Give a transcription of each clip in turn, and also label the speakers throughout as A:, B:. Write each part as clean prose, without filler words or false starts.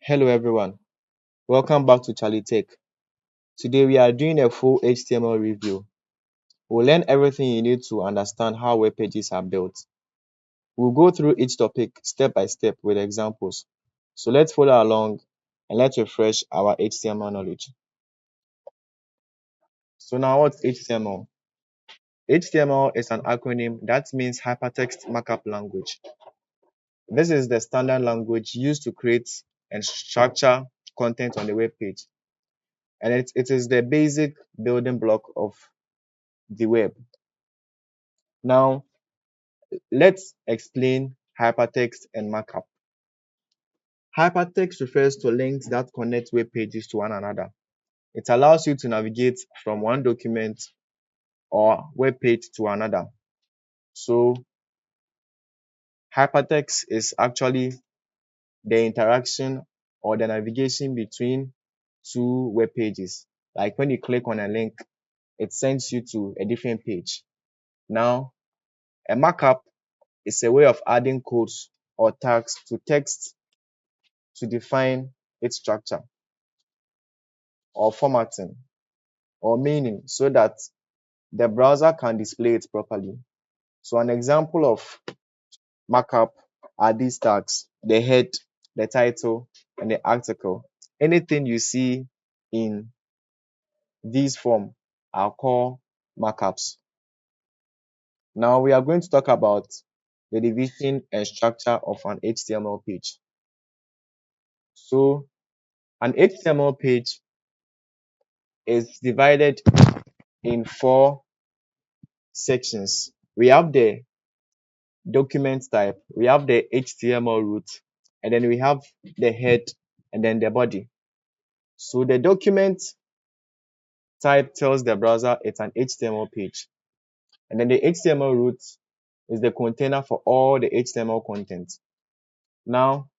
A: Hello everyone, welcome back to Charlie Tech. Today we are doing a full HTML review. We'll learn everything you need to understand how web pages are built. We'll go through each topic step by step with examples. So let's follow along and let's refresh our HTML knowledge. So now what's HTML? HTML is an acronym that means Hypertext Markup Language. This is the standard language used to create and structure content on the web page. And it is the basic building block of the web. Now, let's explain hypertext and markup. Hypertext refers to links that connect web pages to one another. It allows you to navigate from one document or web page to another. So, hypertext is actually the interaction or the navigation between two web pages. Like when you click on a link, it sends you to a different page. Now, a markup is a way of adding codes or tags to text to define its structure or formatting or meaning so that the browser can display it properly. So an example of markup are these tags: the head, the title, and the article. Anything you see in these form are called markups. Now we are going to talk about the division and structure of an HTML page. So an HTML page is divided in four sections. We have the document type, we have the HTML root, and then we have the head and then the body. So the document type tells the browser it's an HTML page. And then the HTML root is the container for all the HTML content. Now,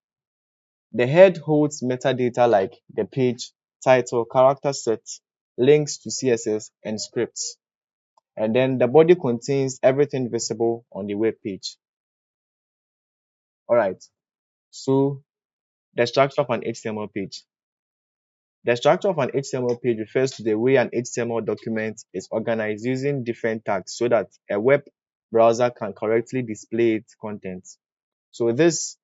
A: the head holds metadata like the page, title, character set, links to CSS, and scripts. And then the body contains everything visible on the web page. All right. So the structure of an HTML page. The structure of an HTML page refers to the way an HTML document is organized using different tags so that a web browser can correctly display its content. So this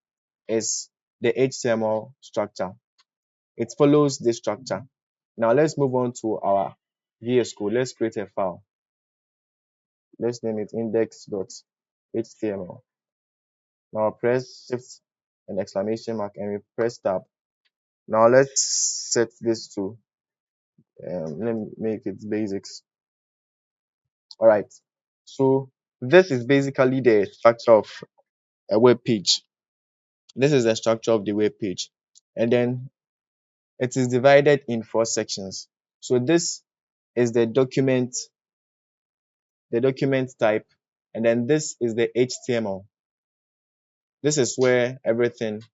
A: is the HTML structure. It follows this structure. Now let's move on to our VS Code. Let's create a file. Let's name it index.html. Now press shift and exclamation mark and we press tab. Now let's set this to let me make it basics. All right. So this is basically the structure of a web page. This is the structure of the web page, and then it is divided in four sections. So this is the document type, and then this is the HTML. This is where everything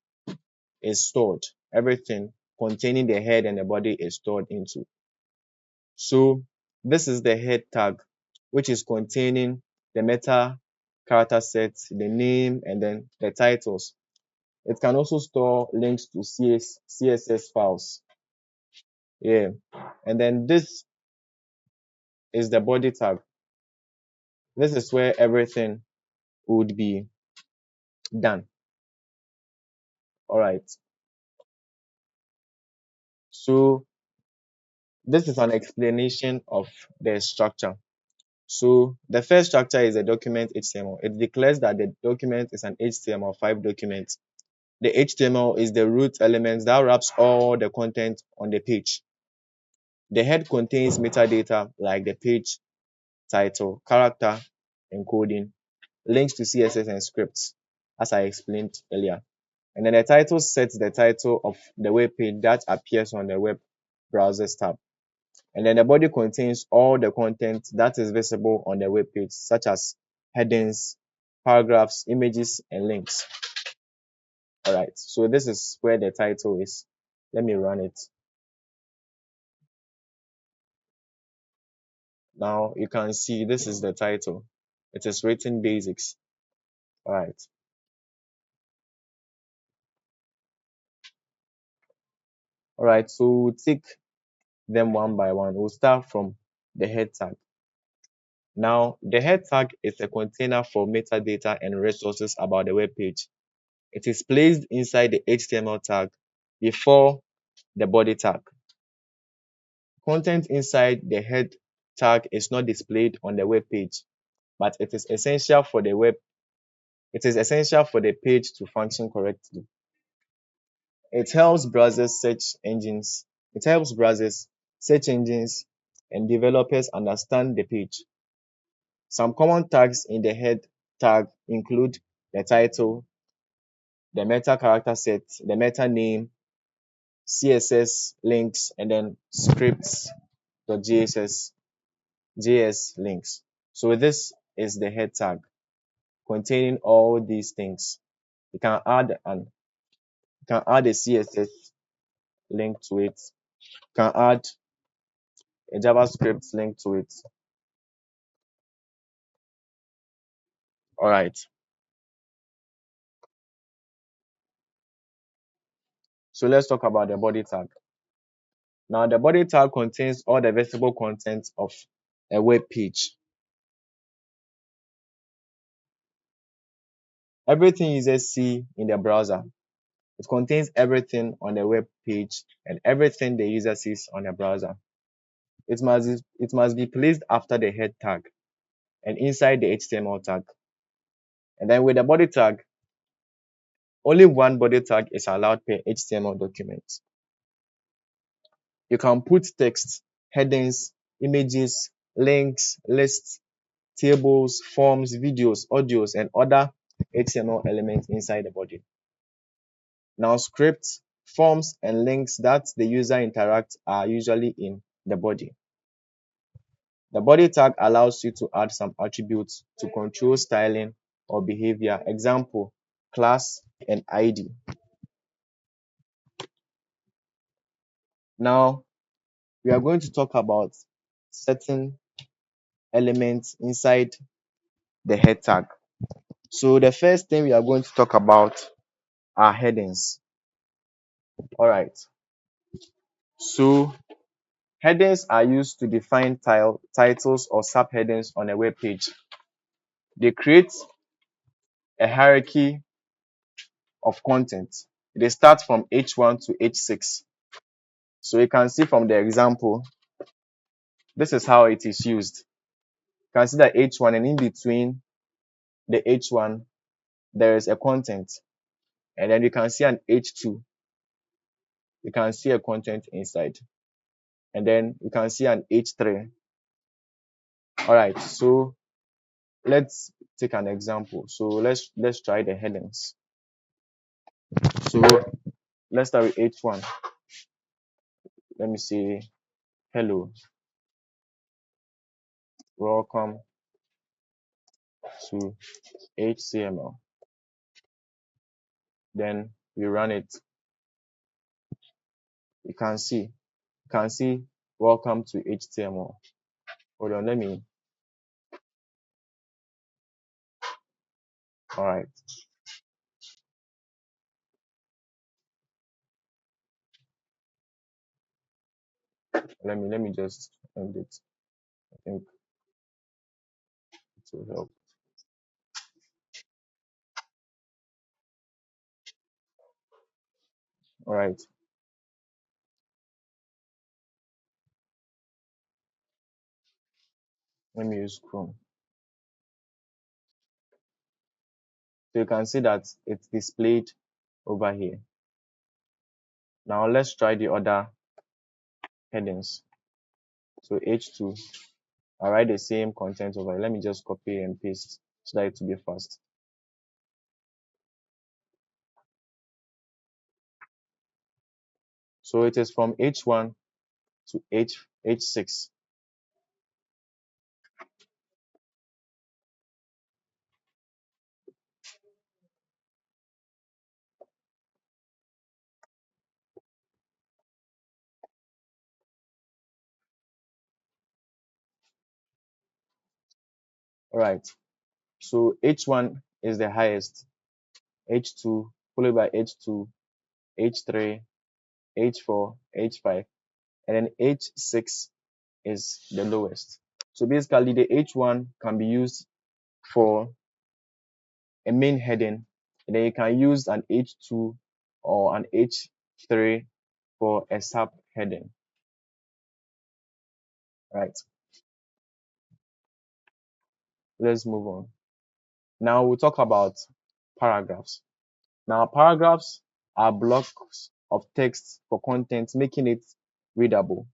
A: is stored. Everything containing the head and the body is stored into. So this is the head tag, which is containing the meta character set, the name, and then the titles. It can also store links to CSS files. Yeah. And then this is the body tag. This is where everything would be done. All right. So this is an explanation of the structure. So the first structure is a document HTML. It declares that the document is an HTML5 document. The HTML is the root element that wraps all the content on the page. The head contains metadata like the page title, character encoding, links to CSS and scripts, as I explained earlier. And then the title sets the title of the web page that appears on the web browsers tab. And then the body contains all the content that is visible on the web page, such as headings, paragraphs, images, and links. All right, so this is where the title is. Let me run it. Now you can see this is the title. It is written basics. All right. All right, so we'll take them one by one. We'll start from the head tag. Now, the head tag is a container for metadata and resources about the web page. It is placed inside the HTML tag before the body tag. Content inside the head tag is not displayed on the web page, but it is essential for the page to function correctly. It helps browsers, search engines, and developers understand the page. Some common tags in the head tag include the title, the meta character set, the meta name, CSS links, and then scripts.js JS links. So this is the head tag containing all these things. You can add a CSS link to it. You can add a JavaScript link to it. All right. So let's talk about the body tag. Now the body tag contains all the visible content of a web page. Everything users see in the browser. It contains everything on the web page and everything the user sees on the browser. It must be placed after the head tag and inside the HTML tag. And then with the body tag, only one body tag is allowed per HTML document. You can put text, headings, images, links, lists, tables, forms, videos, audios, and other HTML elements inside the body. Now, scripts, forms, and links that the user interacts are usually in the body. The body tag allows you to add some attributes to control styling or behavior. Example, class and ID. Now, we are going to talk about certain elements inside the head tag. So the first thing we are going to talk about are headings. All right. So headings are used to define titles or subheadings on a web page. They create a hierarchy of content. They start from H1 to H6. So you can see from the example, this is how it is used. You can see that H1 and in between the H1, there is a content. And then you can see an H2. You can see a content inside. And then you can see an H3. All right, so let's take an example. So let's try the headings. So let's start with H1. Let me say hello, welcome to HTML. Then we run it. You can see welcome to HTML. Hold on, all right. Let me just end it. I think it will help. All right. Let me use Chrome. So you can see that it's displayed over here. Now let's try the other headings. So H2, I write the same content over here. Let me just copy and paste so that it will be fast. So it is from H1 to H6. All right. So H1 is the highest, H2 followed by H2, H3, H4, H5, and then H6 is the lowest. So basically the H1 can be used for a main heading, and then you can use an H2 or an H3 for a sub heading, right? Let's move on. Now we'll talk about paragraphs. Now paragraphs are blocks of text for content, making it readable.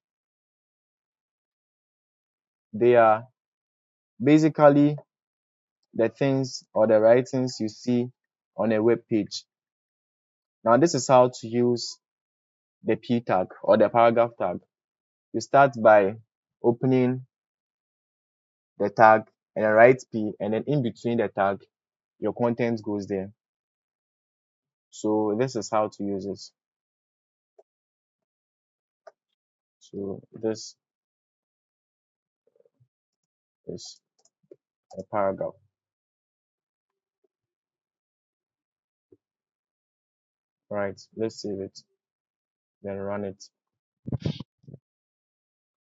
A: They are basically the things or the writings you see on a web page. Now this is how to use the p tag or the paragraph tag. You start by opening the tag and then write p, and then in between the tag your content goes there. So this is how to use it. So this is a paragraph. Right, let's save it, then run it.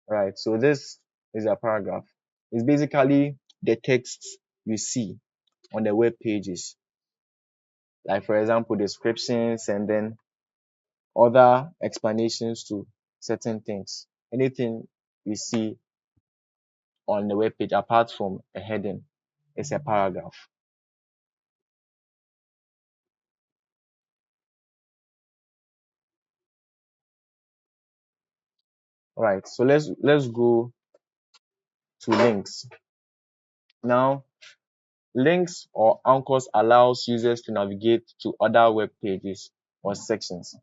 A: Right, so this is a paragraph. It's basically the text you see on the web pages, like for example descriptions and then other explanations to certain things. Anything you see on the web page apart from a heading is a paragraph. Right, so let's go to links. Now links or anchors allows users to navigate to other web pages or sections.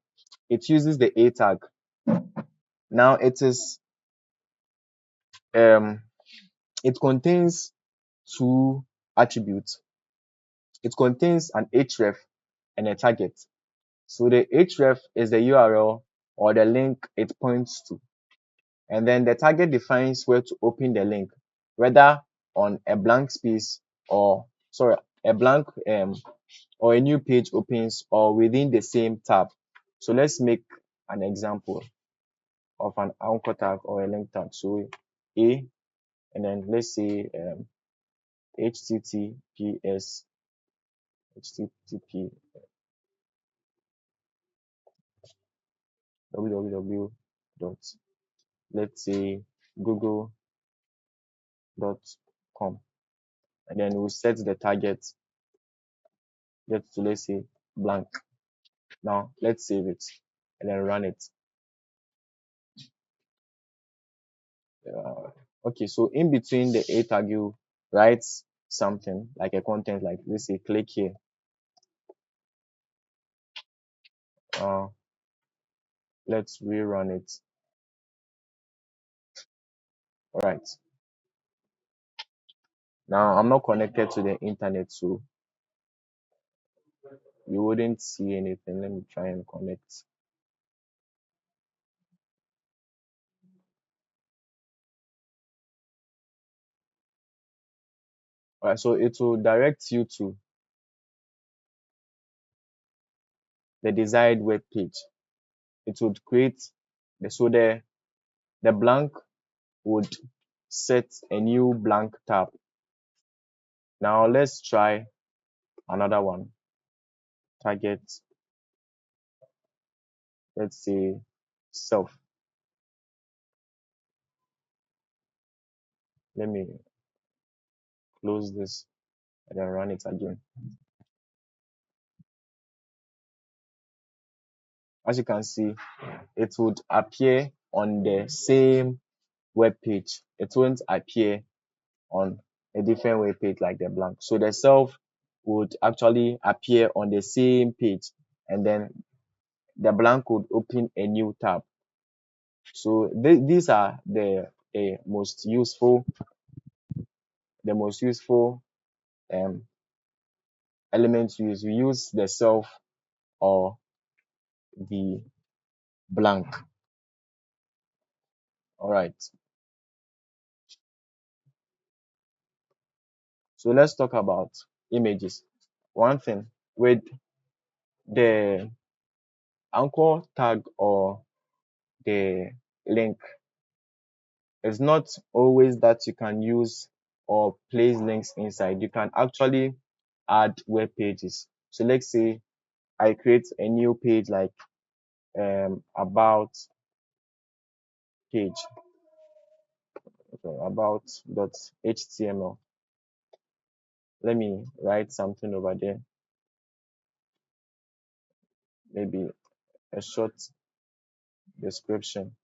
A: It uses the a tag. Now um it contains two attributes. It contains an href and a target. So the href is the URL or the link it points to, and then the target defines where to open the link, whether on a blank space or sorry a blank or a new page opens or within the same tab. So let's make an example of an anchor tag or a link tag. So a, and then let's say https http www dot let's say google.com, and then we'll set the target get to, let's say, blank. Now let's save it and then run it. Okay, so in between the a tag you write something like a content, like let's say click here. uh let's rerun it. All right, now I'm not connected to the internet, so you wouldn't see anything. Let me try and connect. All right, so it will direct you to the desired web page. It would create the blank would set a new blank tab. Now let's try another one. Target, let's say self. Let me close this and then run it again. As you can see, it would appear on the same web page. It won't appear on a different web page like the blank. So the self would actually appear on the same page, and then the blank would open a new tab. So these are most useful the most useful um, elements we use. We use the self or the blank. All right. So let's talk about images. One thing with the anchor tag or the link is not always that you can use or place links inside. You can actually add web pages. So let's say I create a new page like about page, about .html. Let me write something over there, maybe a short description.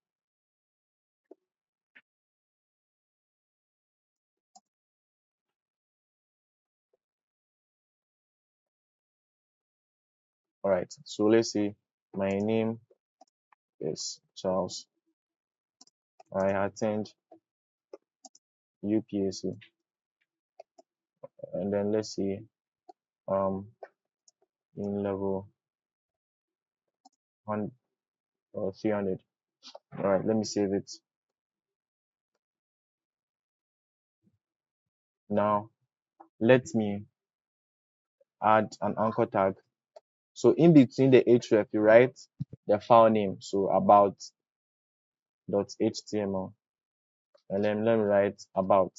A: All right, so let's say my name is Charles. I attend UPSC, and then let's see in level 100 or 300. All right, let me save it. Now let me add an anchor tag. So in between the href, you write the file name, so about.html, and then let me write about.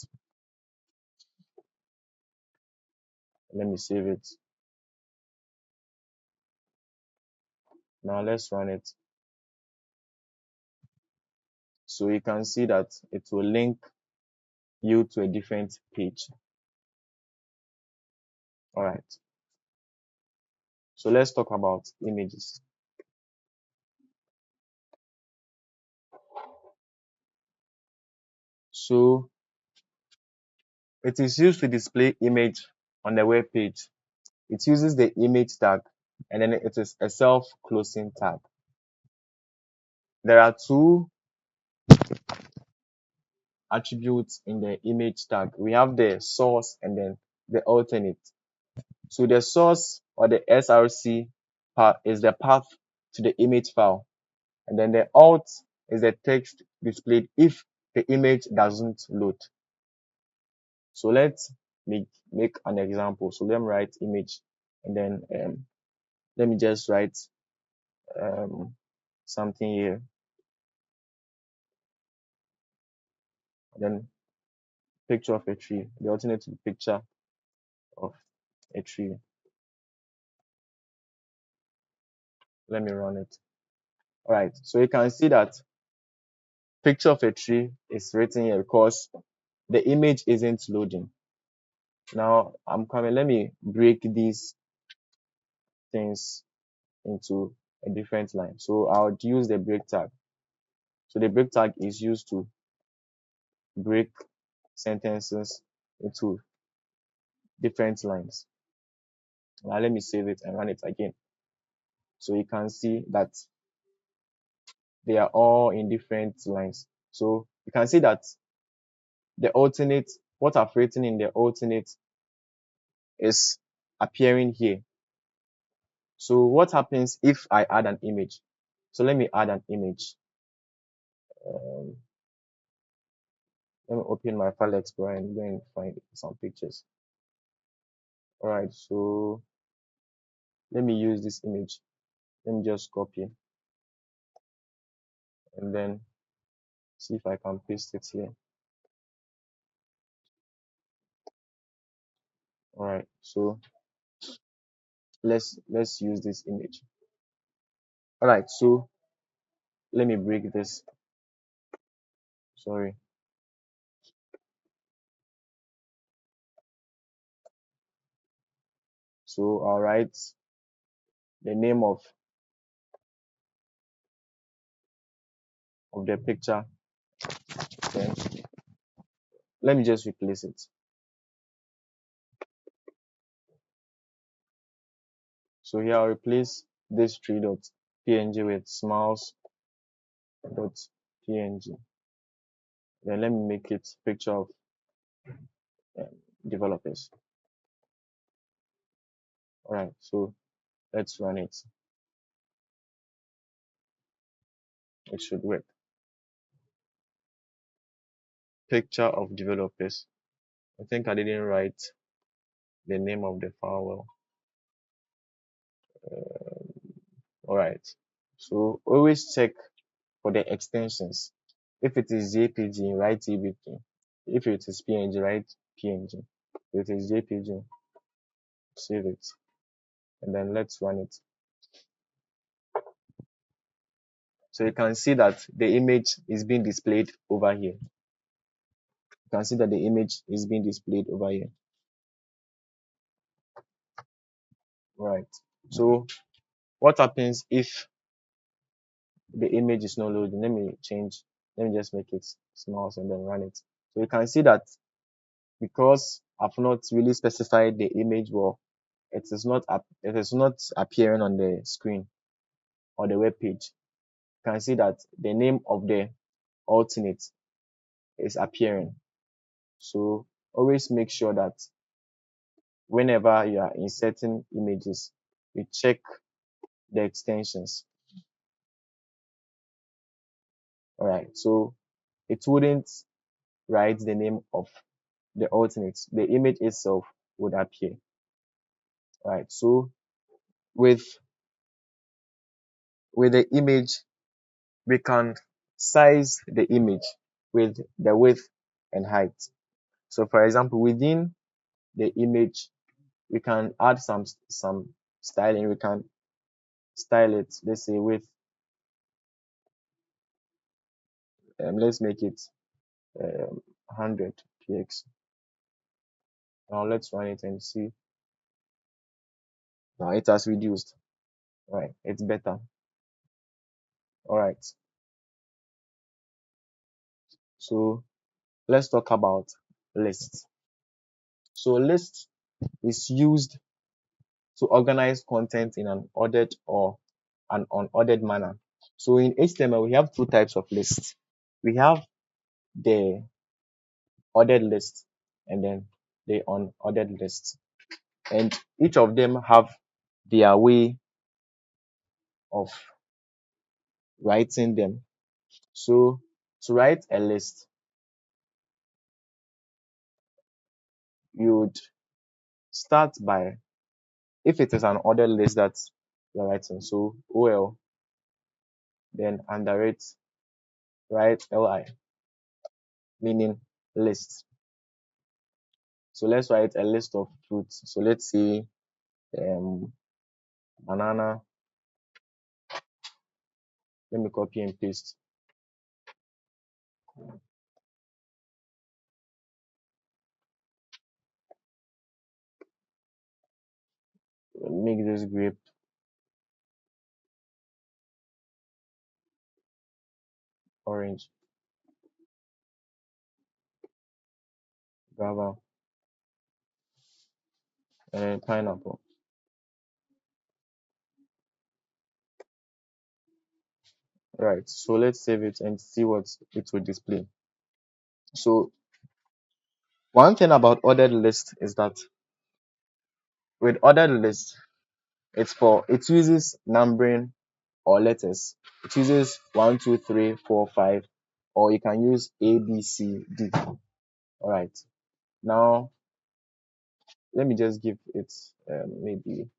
A: Let me save it. Now let's run it. So you can see that it will link you to a different page. All right. So let's talk about images. So it is used to display image on the web page. It uses the image tag, and then it is a self-closing tag. There are two attributes in the image tag. We have the source and then the alternate. So the source or the src part is the path to the image file, and then the alt is the text displayed if the image doesn't load. So let's make an example. So let me write image, and then let me just write something here, and then picture of a tree, the alternate to the picture of a tree. Let me run it. All right, so you can see that picture of a tree is written here because the image isn't loading. Now I'm coming, let me break these things into a different line. So I'll use the break tag. So the break tag is used to break sentences into different lines. Now let me save it and run it again. So you can see that they are all in different lines. So you can see that the alternate, what I've written in the alternate is appearing here. So what happens if I add an image? So let me add an image. Um, let me open my file explorer and go and find some pictures. All right, so let me use this image. Let me just copy and then see if I can paste it here. All right, so let's use this image. All right, so let me break this. Sorry. So I'll write the name of the picture. Then let me just replace it. So here I'll replace this tree.png with smiles.png. Then let me make it picture of developers. All right, so let's run it. It should work. Picture of developers. I think I didn't write the name of the file well. All right. So always check for the extensions. If it is JPG, write JPG. If it is PNG, write PNG. If it is JPG, save it, and then let's run it. So you can see that the image is being displayed over here. You can see that the image is being displayed over here. Right. So what happens if the image is not loading? Let me just make it small and then run it. So you can see that because I've not really specified the image well, it is not appearing on the screen or the web page. You can see that the name of the alternate is appearing. So always make sure that whenever you are inserting images, you check the extensions. All right. So it wouldn't write the name of the alternate. The image itself would appear. All right. So with the image, we can size the image with the width and height. So for example, within the image, we can add some styling. We can style it, let's say with let's make it 100 px. Now let's run it and see. Now it has reduced. Right, it's better. All right. So let's talk about lists. So list is used to organize content in an ordered or an unordered manner. So in HTML, we have two types of lists. We have the ordered list and then the unordered list. And each of them have their way of writing them. So to write a list, you would start by, if it is an ordered list that you're writing, so OL, then under it, write LI, meaning list. So let's write a list of fruits. So let's say banana. Let me copy and paste. Make this grape, orange, guava, and pineapple. Right. So let's save it and see what it will display. So one thing about ordered list is that with ordered list, it uses numbering or letters. It uses 1, 2, 3, 4, 5, or you can use A, B, C, D. All right. Now let me just give it maybe.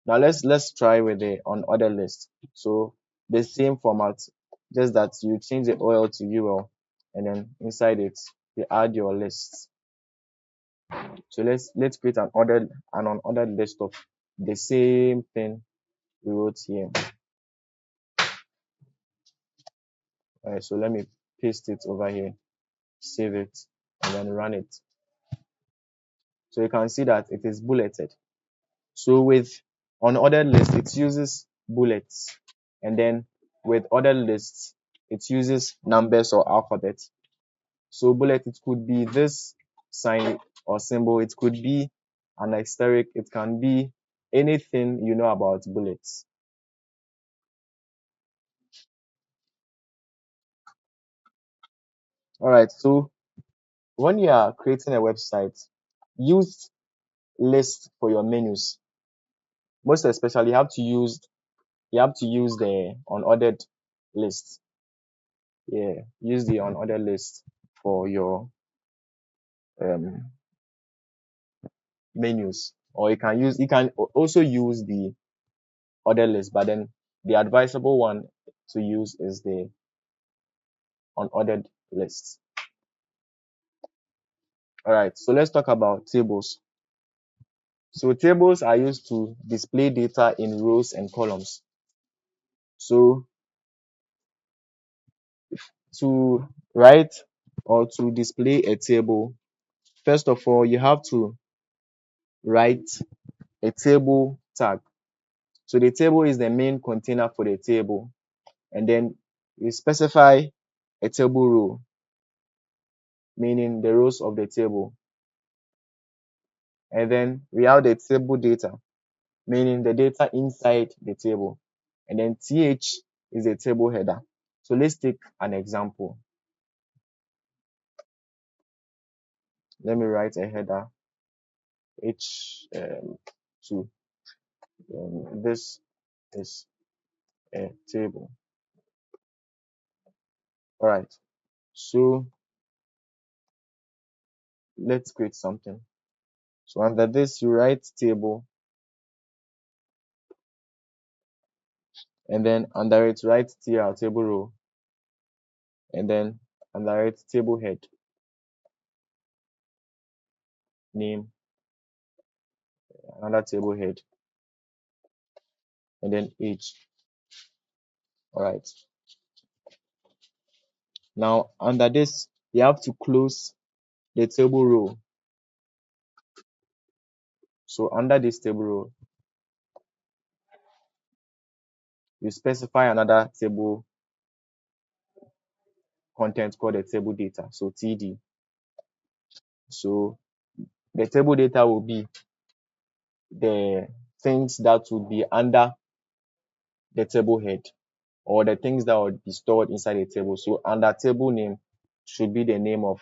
A: Now let's try with the unordered list. So the same format, just that you change the OL to UL, and then inside it you add your lists. So let's create an unordered list of the same thing we wrote here. All right, so let me paste it over here, save it, and then run it. So you can see that it is bulleted. So with unordered list, it uses bullets, and then with ordered lists, it uses numbers or alphabet. So bullet, it could be this sign or symbol, it could be an asterisk, it can be anything you know about bullets. All right, so when you are creating a website, use list for your menus. Most especially, you have to use the unordered list. Yeah, use the unordered list for your um, menus, or you can also use the ordered list, but then The advisable one to use is the unordered list. All right, so let's talk about tables. So tables are used to display data in rows and columns. So to write or to display a table, first of all, you have to write a table tag. So the table is the main container for the table. And then you specify a table row, meaning the rows of the table. And then we have the table data, meaning the data inside the table. And then th is a table header. So let's take an example. Let me write a header h2. This is a table. All right. So let's create something. So under this, you write table, and then under it, write tr, table row, and then under it, table head, name, another table head, and then age. All right. Now under this, you have to close the table row. So under this table row, you specify another table content called the table data. So TD. So the table data will be the things that would be under the table head, or the things that would be stored inside the table. So under table name should be the name of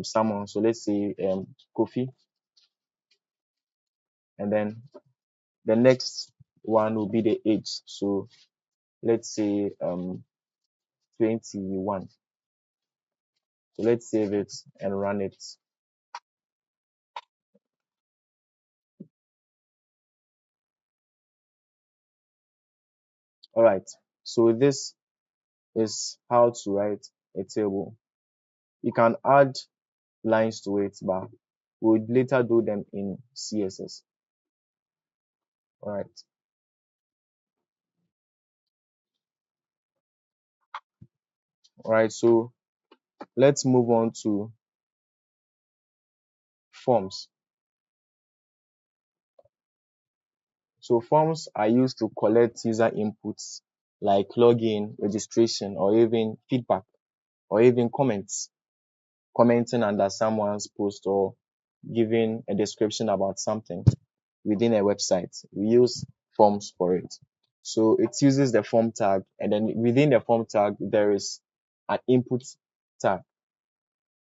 A: someone. So let's say Kofi, and then the next one will be the age. So let's say 21. So let's save it and run it. All right. So this is how to write a table. You can add lines to it, but we'll later do them in CSS. All right. All right. So let's move on to forms. So forms are used to collect user inputs like login, registration, or even feedback, or even commenting under someone's post, or giving a description about something within a website. We use forms for it. So it uses the form tag, and then within the form tag, there is an input tag.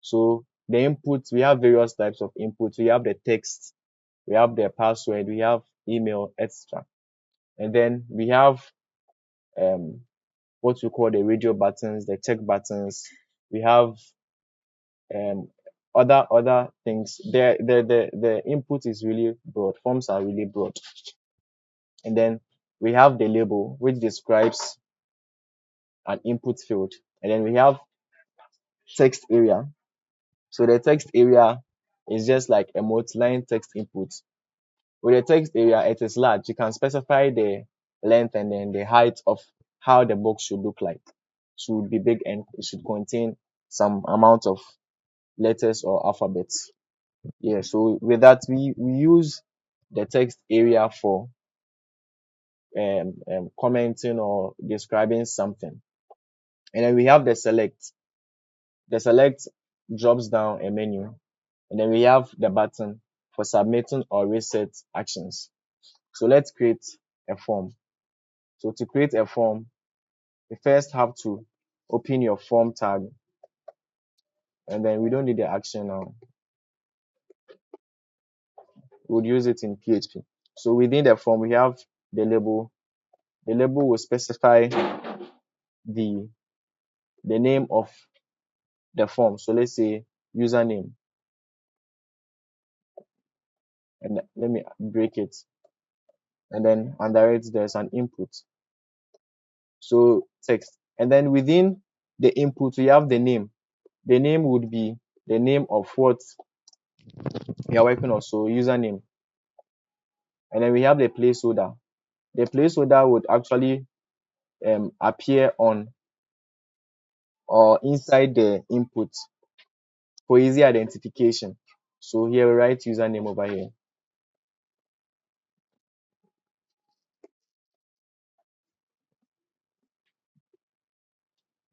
A: So the input, we have various types of input. We have the text, we have the password, we have email, etc. And then we have what we call the radio buttons, the check buttons. We have other things. The input is really broad. Forms are really broad. And then we have the label, which describes an input field. And then we have text area. So the text area is just like a multi-line text input. With the text area, it is large. You can specify the length and then the height of how the box should look like. Should be big and it should contain some amount of letters or alphabets. Yeah, so with that, we use the text area for commenting or describing something. And then we have the select. The select drops down a menu. And then we have the button for submitting or reset actions. So let's create a form. So to create a form, you first have to open your form tag, and then we don't need the action now. We'll use it in PHP. So within the form, we have the label. The label will specify the name of the form. So let's say username, and let me break it. and then under it there's an input, so text. And then within the input we have the name. The name would be the name of what we are working on, so username. And then we have the placeholder. The placeholder would actually appear on or inside the input for easy identification. So here we write username over here.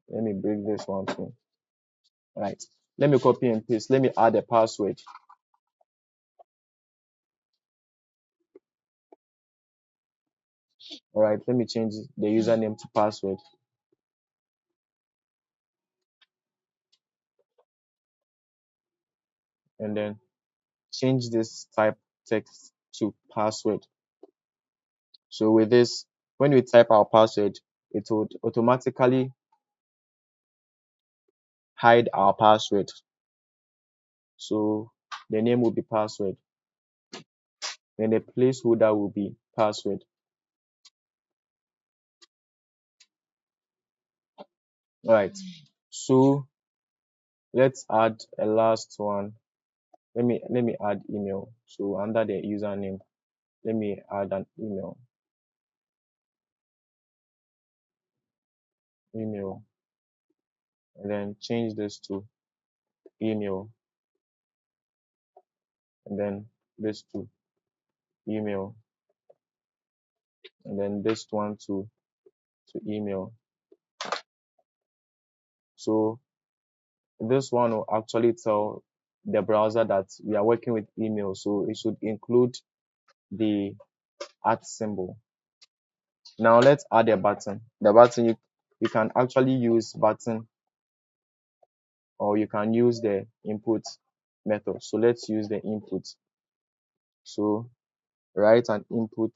A: Let me break this one too. Right. Let me copy and paste. Let me add a password. All right. Let me change the username to password. And then change this type text to password. So with this, when we type our password, it would automatically hide our password. So the name will be password. Then the placeholder will be password. All right. So let's add a last one. Let me add email. So under the username, let me add an email, and then change this to email, and then this to email, and then this one to email. So this one will actually tell the browser that we are working with email, so it should include the @ symbol. Now let's add a button. The button, you can actually use button, or you can use the input method. So let's use the input. So write an input,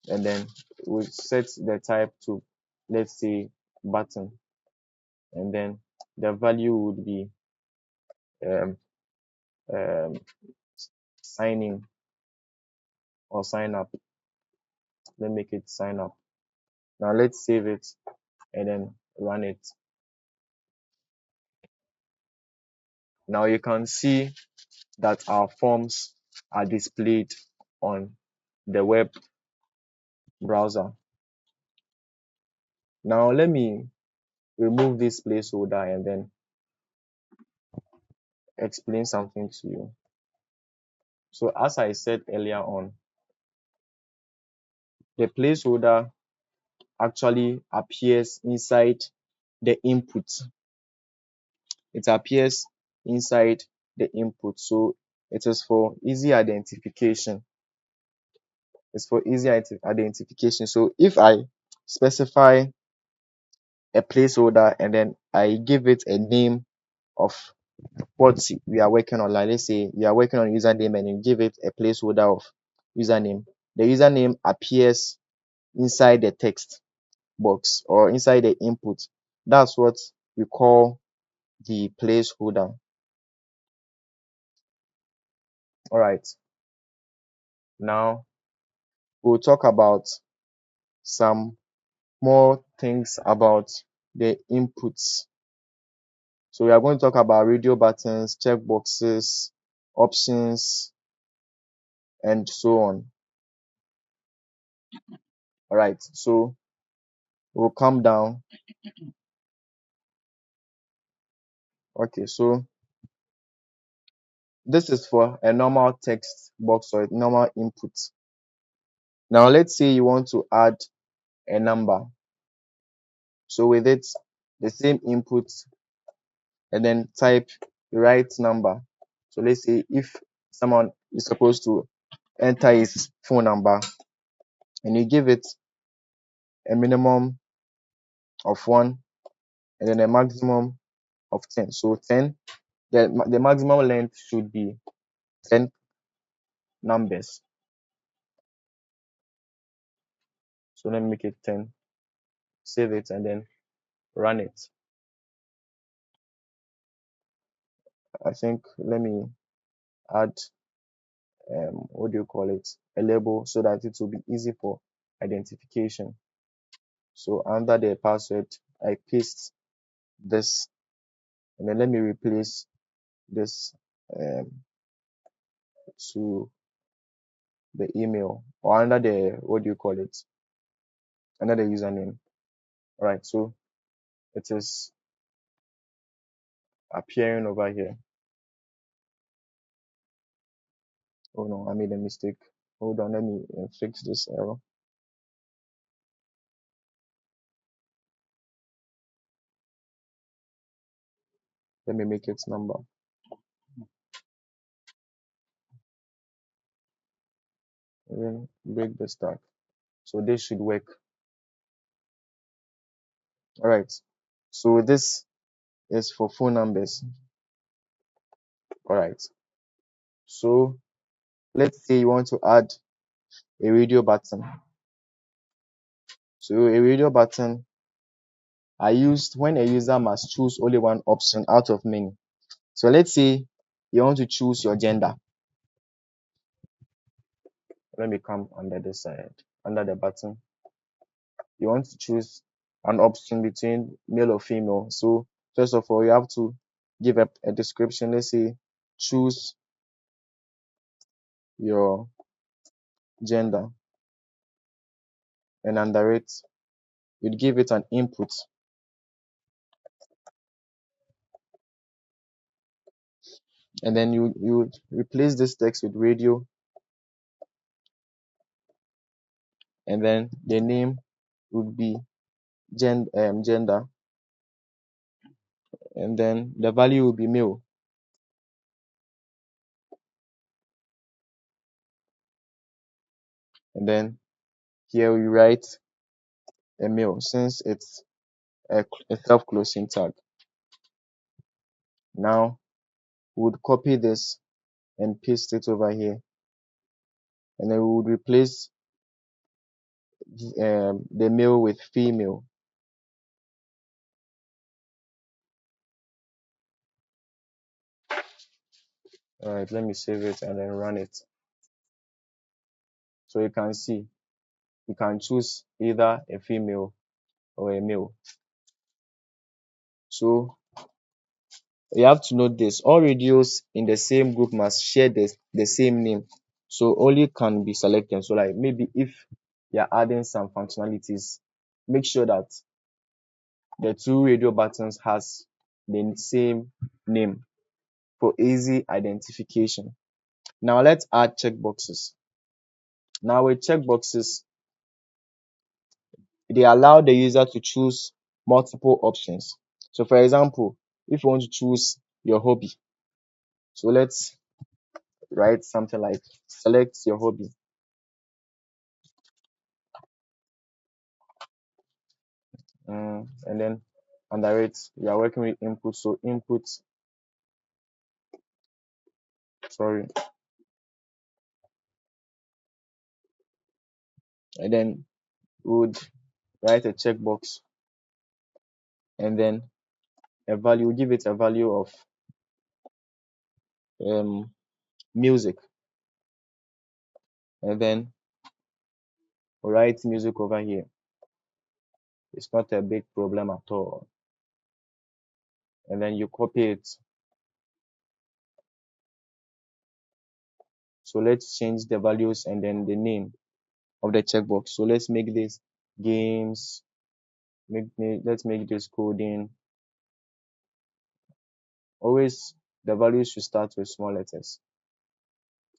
A: and then we'll set the type to, let's say, button, and then the value would be um, um, sign in or sign up. Let's make it sign up. Now let's save it and then run it. Now you can see that our forms are displayed on the web browser. Now let me remove this placeholder and then explain something to you. So as I said earlier on, the placeholder actually appears inside the input. It appears inside the input. So it is for easy identification. It's for easy identification. So if I specify a placeholder and then I give it a name of what we are working on, like let's say we are working on username and you give it a placeholder of username, the username appears inside the text box or inside the input. That's what we call the placeholder. All right. Now we'll talk about some more things about the inputs. So we are going to talk about radio buttons, checkboxes, options, and so on. All right. So we'll come down. Okay. So this is for a normal text box or a normal input. Now let's say you want to add a number. So with it, the same input, and then type the right number. So let's say if someone is supposed to enter his phone number and you give it a minimum of 1 and then a maximum of 10. So 10, the maximum length should be 10 numbers. So let me make it 10, save it, and then run it. I think let me add what do you call it? a label so that it will be easy for identification. So under the password, I paste this, and then let me replace this um, to the email, or under the, what do you call it, under the username. All right, so it is appearing over here. Oh no, I made a mistake. Hold on, let me fix this error. Let me make it number. And then break the stack. So this should work. All right. So this is for phone numbers. All right. So let's say you want to add a radio button. So a radio button are used when a user must choose only one option out of many. So let's say you want to choose your gender. Let me come under this side, under the button. You want to choose an option between male or female. So first of all, you have to give a description. Let's say choose your gender, and under it, you'd give it an input. And then you would replace this text with radio, and then the name would be gender, and then the value will be male. And then here we write a male since it's a self-closing tag. Now we would copy this and paste it over here, and then we would replace the male with female. All right, let me save it and then run it. So you can see you can choose either a female or a male. So you have to note this: all radios in the same group must share the same name, so only can be selected. So like maybe if you're adding some functionalities, make sure that the two radio buttons has the same name for easy identification. Now let's add checkboxes. Now with checkboxes, they allow the user to choose multiple options. So for example, if you want to choose your hobby, so let's write something like select your hobby. And then under it, we are working with input. So input, sorry, and then we would write a checkbox, and then a value, give it a value of music, and then write music over here. It's not a big problem at all. And then you copy it. So let's change the values and then the name of the checkbox. So let's make this games. Let's make this coding. Always the values should start with small letters.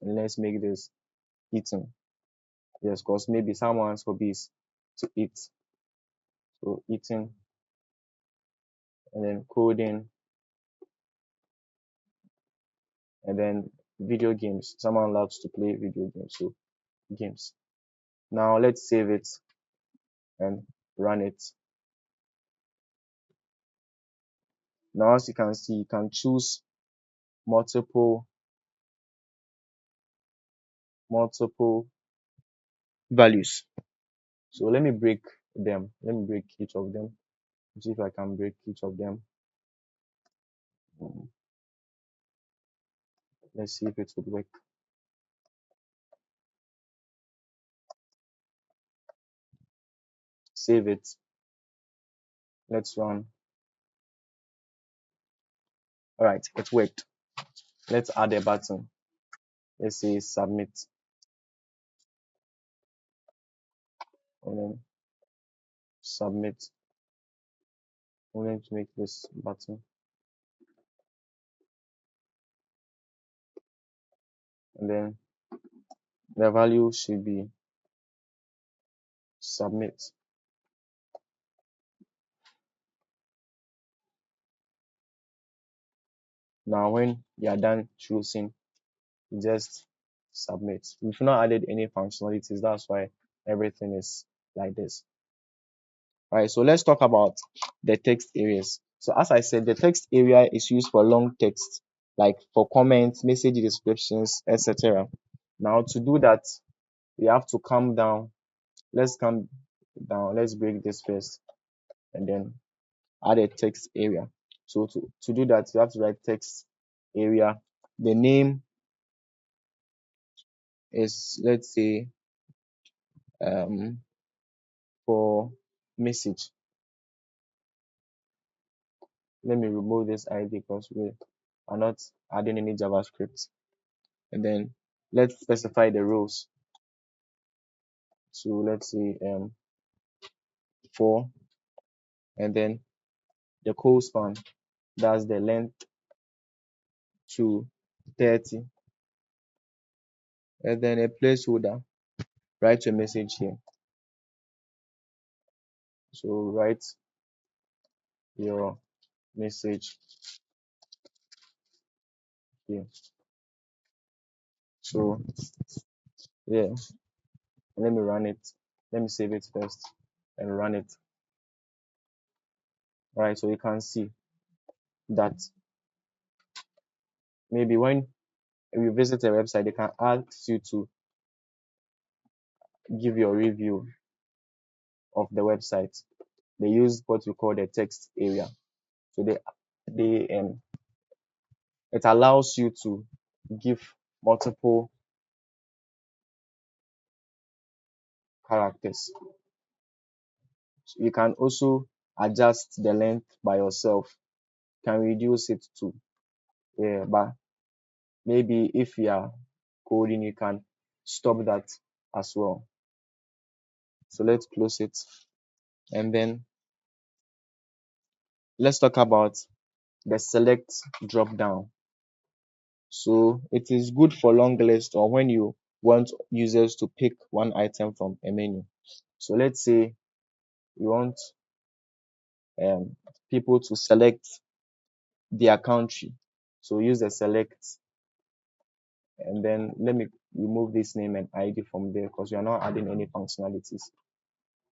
A: And let's make this eating. Yes, because maybe someone's hobby is to eat. So eating, and then coding, and then video games. Someone loves to play video games. So games. Now let's save it and run it. Now as you can see, you can choose multiple values. So let me break them. Let me break each of them. See if I can break each of them. Mm, Let's see if it would work. Save it. Let's run. All right, it worked. Let's add a button. Let's say submit, and then submit. I'm going to make this button, and then the value should be submit. Now, when you are done choosing, you just submit. We've not added any functionalities. That's why everything is like this. All right, so let's talk about the text areas. So as I said, the text area is used for long text, like for comments, message descriptions, etc. Now to do that, we have to come down. Let's come down. Let's break this first, and then add a text area. So to do that, you have to write text area. The name is, let's say, for message. Let me remove this ID because we are not adding any JavaScript. And then let's specify the rows. So let's say 4, and then the code span, that's the length, to 30, and then a placeholder. Write your message here. So write your message here. So yeah, let me run it. Let me save it first and run it. All right, so you can see that maybe when you visit a website, they can ask you to give your review of the website. They use what we call the text area. So it allows you to give multiple characters. So you can also adjust the length by yourself. You can reduce it too. Yeah, but maybe if you are coding, you can stop that as well. So let's close it, and then let's talk about the select drop down. So it is good for long list or when you want users to pick one item from a menu. So let's say you want um, people to select their country. So use the select, and then let me remove this name and ID from there because we are not adding any functionalities.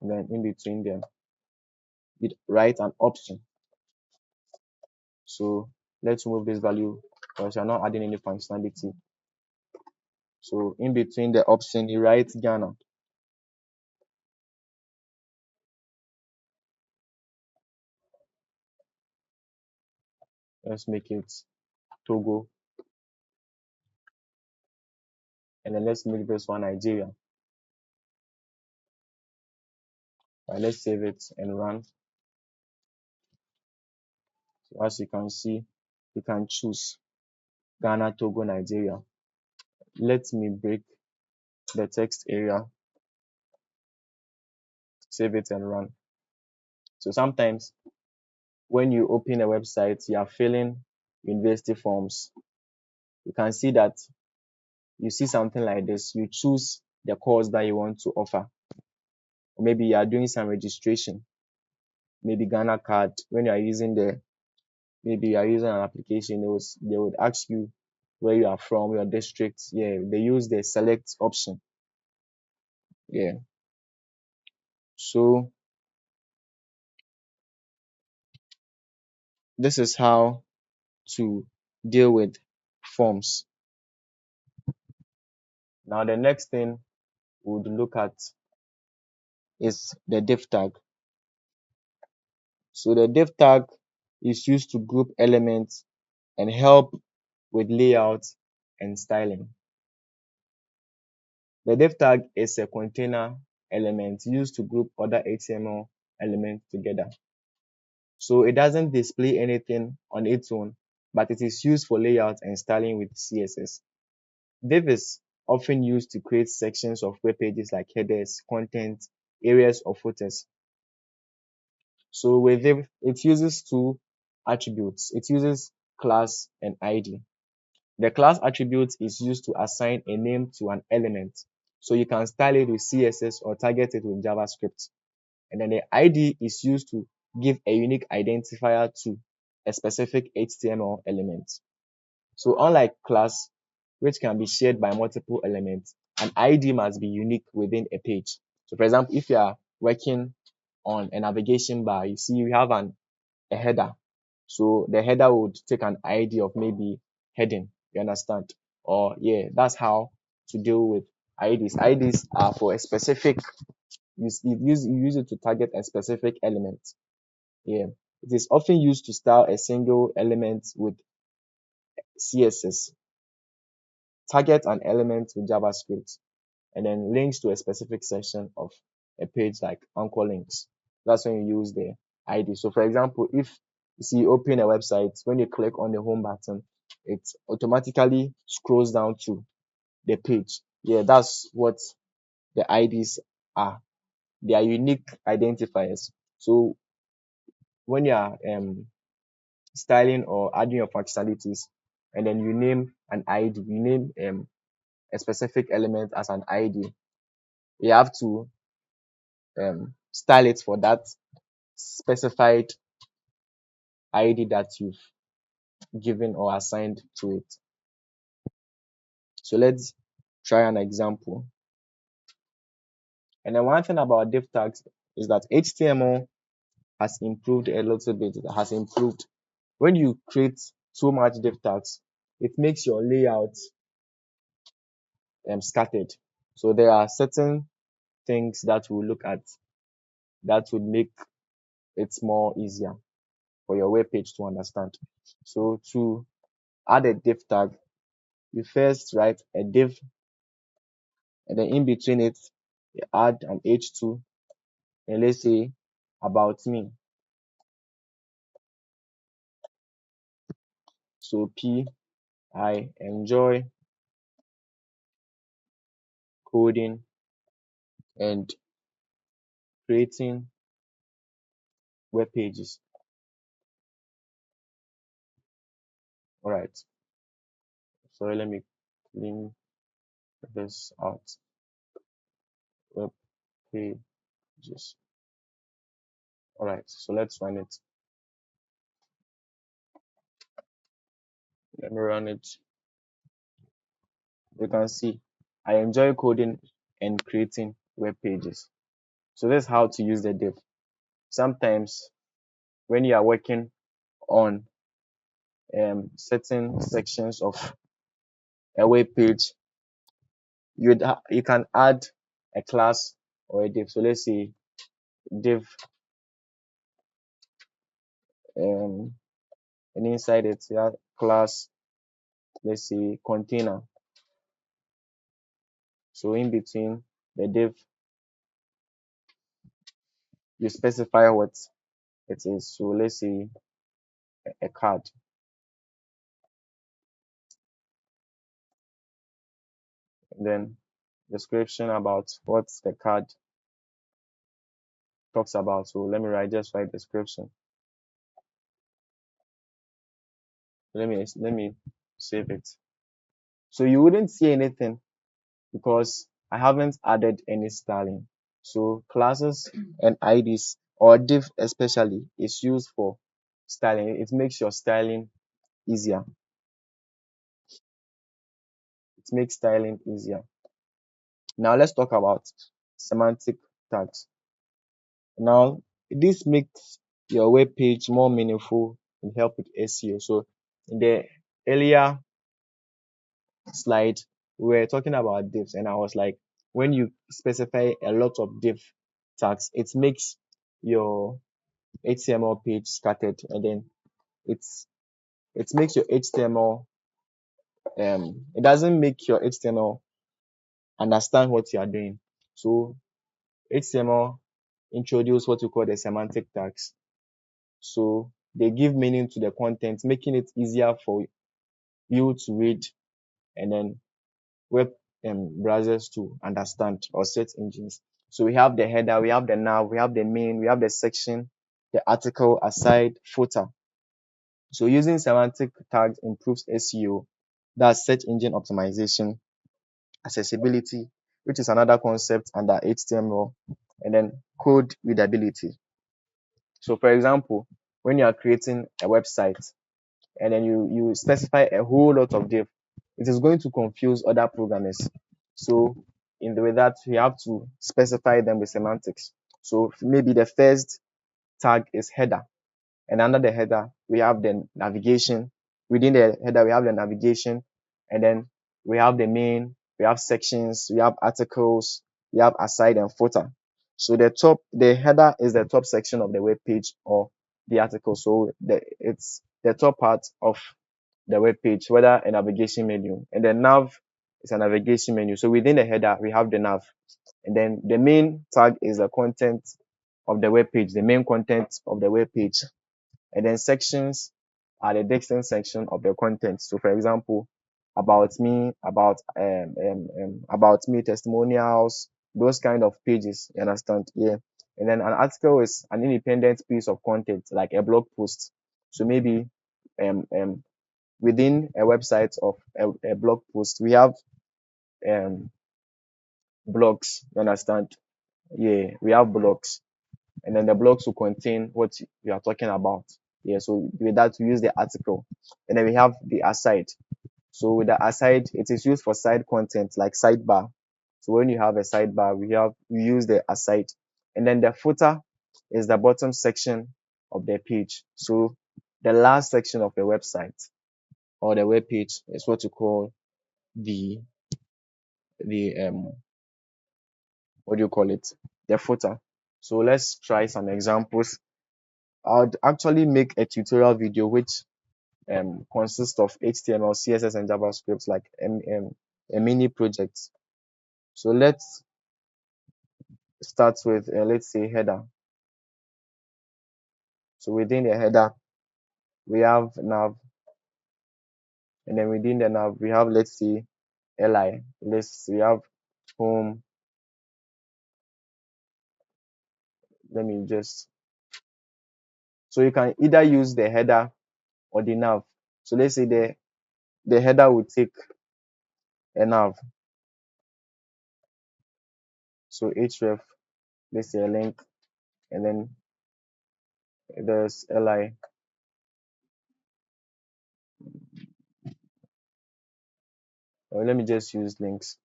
A: And then in between them, write an option. So let's remove this value because we are not adding any functionality. So in between the option, you write Ghana. Let's make it Togo, and then let's make this one Nigeria. Right, let's save it and run. So as you can see, you can choose Ghana, Togo, Nigeria. Let me break the text area, save it and run. So sometimes when you open a website, you are filling university forms. You can see that you see something like this. You choose the course that you want to offer. Or maybe you are doing some registration, maybe Ghana card. When you are using maybe you are using an application, they would ask you where you are from, your district. Yeah, they use the select option. Yeah. So this is how to deal with forms. Now the next thing we would look at is the div tag. So the div tag is used to group elements and help with layout and styling. The div tag is a container element used to group other HTML elements together. So it doesn't display anything on its own, but it is used for layout and styling with CSS. Div is often used to create sections of web pages like headers, content, areas, or footers. So with Div, it uses two attributes. It uses class and ID. The class attribute is used to assign a name to an element. So you can style it with CSS or target it with JavaScript. And then the ID is used to give a unique identifier to a specific HTML element. So unlike class, which can be shared by multiple elements, an ID must be unique within a page. So for example, if you are working on a navigation bar, you see you have a header. So the header would take an ID of maybe heading, you understand? Or yeah, that's how to deal with IDs. IDs are for a specific, you use it to target a specific element. Yeah. It is often used to style a single element with CSS, target an element with JavaScript, and then links to a specific section of a page like anchor links. That's when you use the ID. So for example, if you see you open a website, when you click on the home button, it automatically scrolls down to the page. Yeah, that's what the IDs are. They are unique identifiers. So when you are styling or adding your functionalities, and then you name an ID, you name a specific element as an ID, you have to style it for that specified ID that you've given or assigned to it. So let's try an example. And then one thing about div tags is that HTML has improved a little bit. It has improved. When you create too much div tags, it makes your layout scattered. So there are certain things that we'll look at that would make it more easier for your web page to understand. So to add a div tag, you first write a div, and then in between it, you add an h2, and let's say about me. So I enjoy coding and creating web pages. All right. So let me clean this out. Web pages. All right. So let's run it. Let me run it. You can see I enjoy coding and creating web pages. So that's how to use the div. Sometimes when you are working on certain sections of a web page, you can add a class or a div. So let's say div, and inside it you have class, let's say container. So in between the div, you specify what it is. So let's say a card. And then description about what the card talks about. So let me just write description. Let me save it. So you wouldn't see anything because I haven't added any styling. So classes and IDs, or div especially, is used for styling. It makes your styling easier. It makes styling easier. Now let's talk about semantic tags. Now this makes your web page more meaningful and help with SEO. So in the earlier slide, we were talking about divs, and I was like, when you specify a lot of div tags, it makes your HTML page scattered, and then it makes your HTML it doesn't make your HTML understand what you are doing. So HTML introduce what we call the semantic tags. So they give meaning to the content, making it easier for you to read, and then web browsers to understand, or search engines. So we have the header, we have the nav, we have the main, we have the section, the article, aside, footer. So using semantic tags improves SEO, that's search engine optimization, accessibility, which is another concept under HTML, and then code readability. So for example, when you are creating a website and then you specify a whole lot of div, it is going to confuse other programmers. So in the way that we have to specify them with semantics. So maybe the first tag is header, and under the header we have the navigation. Within the header we have the navigation, and then we have the main, we have sections, we have articles, we have aside and footer. So the header is the top section of the web page or the article. So it's the top part of the web page, whether a navigation menu, and the nav is a navigation menu. So within the header we have the nav, and then the main tag is the content of the web page, the main content of the web page, and then sections are the distinct section of the content. So for example, about me, testimonials, those kind of pages, you understand? Yeah. And then an article is an independent piece of content, like a blog post. So maybe um, um, within a website of a blog post, we have um, blogs, you understand? Yeah, we have blogs, and then the blogs will contain what you are talking about. Yeah, so with that we use the article, and then we have the aside. So with the aside, it is used for side content like sidebar. So when you have a sidebar, we use the aside, and then the footer is the bottom section of the page. So the last section of the website or the web page is what you call the the what do you call it? The footer. So let's try some examples. I'd actually make a tutorial video which consists of HTML, CSS, and JavaScript, like a mini project. So let's start with let's say header. So within the header we have nav, and then within the nav we have, let's say, li. We have home. Let me just, so you can either use the header or the nav. So let's say the header will take a nav. So href, let's say a link, and then there's li. Or let me just use links.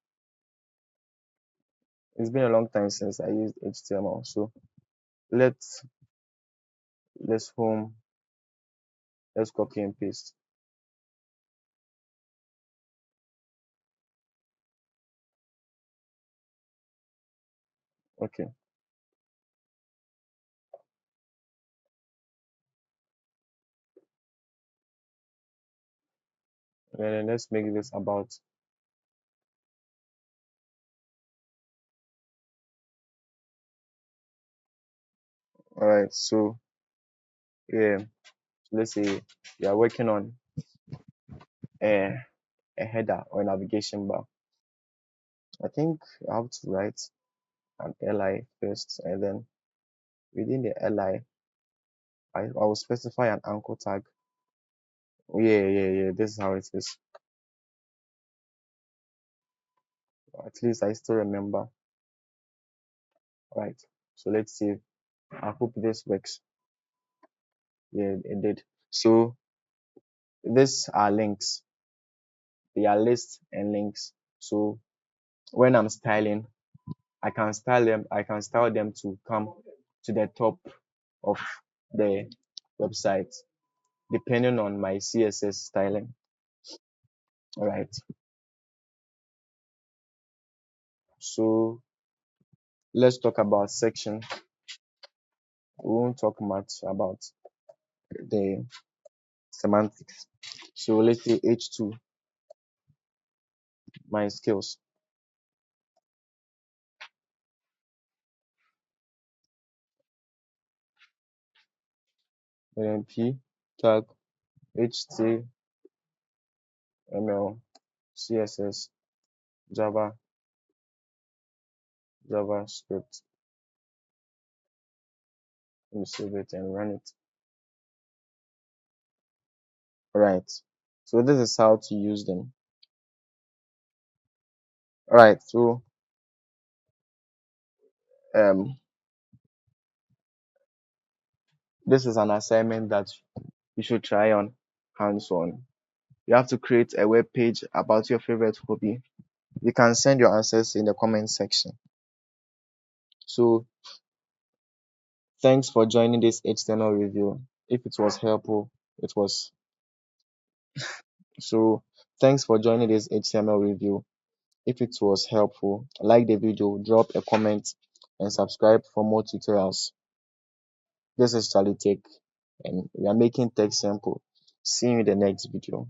A: It's been a long time since I used HTML. So let's home, let's copy and paste. Okay. And then let's make this about. All right. So yeah, let's say you are working on a, a header or a navigation bar. I think I have to write an li first, and then within the li, I will specify an anchor tag. Yeah. This is how it is. At least I still remember. Right. So let's see. I hope this works. Yeah, it did. So these are links. They are lists and links. So when I'm styling, I can style them to come to the top of the website depending on my CSS styling. All right. So let's talk about section. We won't talk much about the semantics. So let's say H2, my skills. NP tag HTML CSS JavaScript. Let me save it and run it. Right. So this is how to use them. Right. So um this is an assignment that you should try on hands-on. You have to create a web page about your favorite hobby. You can send your answers in the comment section. So thanks for joining this HTML review. If it was helpful, it was. So thanks for joining this HTML review. If it was helpful, like the video, drop a comment, and subscribe for more tutorials. This is Charlie Tech, and we are making tech simple. See you in the next video.